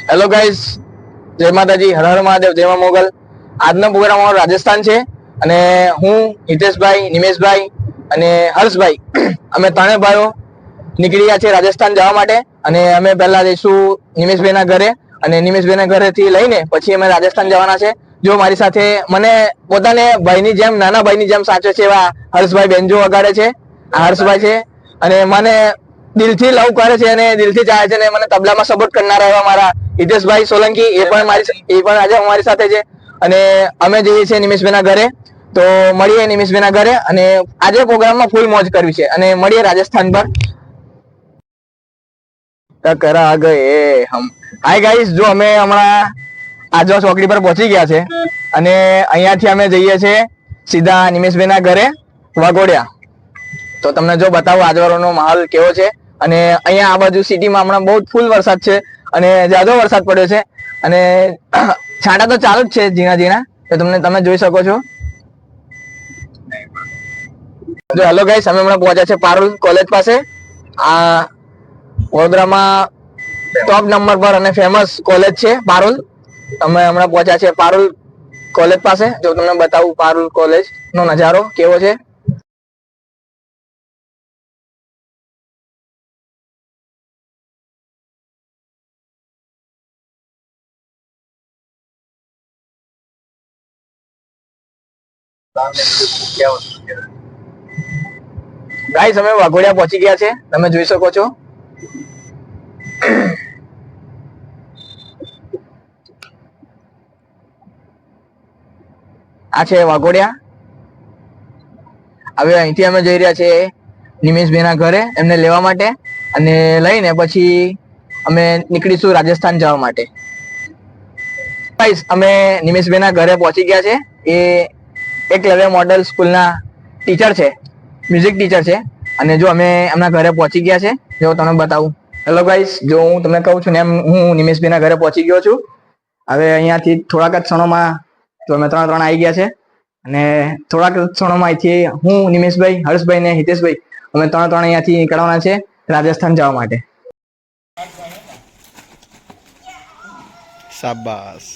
Hello guys, જય માતાજી, હર હર મહાદેવ, જય મા મોગલ. આજનો પ્રોગ્રામ અમારો રાજસ્થાન છે અને હું, હિતેશભાઈ, નિમેશભાઈ અને હર્ષભાઈ અમે ત્રણેય ભાઈઓ નીકળી ગયા છે રાજસ્થાન જવા માટે. અને અમે પહેલા જઈશું નિમેશભાઈના ઘરે અને નિમેશભાઈના ઘરેથી લઈને પછી અમે રાજસ્થાન જવાના છે. જો મારી સાથે મને પોતાને ભાઈની જેમ, નાના ભાઈની જેમ સાચવે છે એવા હર્ષભાઈ બેન્જો વગાડે છે. આ હર્ષભાઈ છે અને મને દિલથી લવ કરે છે અને દિલથી ચાહે છે અને મને તબલામાં સપોર્ટ કરનારા એવા મારા હિતેશભાઈ સોલંકી એ પણ આજે અમારી સાથે છે. અને અમે જઈએ છીએ નિમેશભાઈના ઘરે. તો મળીએ નિમેશભાઈના ઘરે અને આજે પ્રોગ્રામમાં ફૂલ મોજ કરવી છે અને મળીએ રાજસ્થાન પર. ટકરા ગયે હમ. હાય ગાઈસ, જો અમે હમણાં આજવા ચોકડી પર પહોંચી ગયા છે અને અહીંયાથી અમે જઈએ છીએ સીધા નિમેશભાઈના ઘરે વાઘોડિયા. તો તમને જો બતાવો આજવારોનો માહોલ કેવો છે. અને અહીંયા આ બાજુ સિટીમાં હમણાં બહુ ફૂલ વરસાદ છે અને જાજો વરસાદ પડ્યો છે અને છાંટા તો ચાલુ જ છે ઝીણા ઝીણા. તો તમે જોઈ શકો છો. જો હેલો ગાઈસ, અમે હમણાં પહોંચ્યા છે પારુલ કોલેજ પાસે. આ વડોદરામાં ટોપ નંબર પર અને ફેમસ કોલેજ છે પારુલ. અમે હમણાં પહોંચ્યા છે પારુલ કોલેજ પાસે. જો તમને બતાવું પારુલ કોલેજ નો નજારો કેવો છે. ગાઈસ, અમે વાઘોડિયા પહોંચી ગયા છે, તમે જોઈ શકો છો. આ છે વાઘોડિયા. હવે અહીંથી અમે જઈ રહ્યા છીએ નિમેશભાઈના ઘરે એમને લેવા માટે અને લઈને પછી અમે નીકળીશું રાજસ્થાન જવા માટે. ગાઈસ, અમે નિમેશભાઈના ઘરે પહોંચી ગયા છે. એ એકલવ્ય મોડલ સ્કૂલના ટીચર છે, મ્યુઝિક ટીચર છે. અને જો અમે એમના ઘરે પહોંચી ગયા છે, જો તમને બતાવું. હેલો ગાઈસ, જો હું તમને કહું છું ને એમ હું નિમેશભાઈના ઘરે પહોંચી ગયો છું. હવે અહીંયાથી થોડાક જ ક્ષણોમાં તો અમે ત્રણ આવી ગયા છે અને થોડાક ક્ષણોમાં અહીંથી હું, નિમેશભાઈ, હર્ષભાઈ ને હિતેશભાઈ અમે ત્રણ અહીંયાથી નીકળવાના છે રાજસ્થાન જવા માટે. શાબાશ.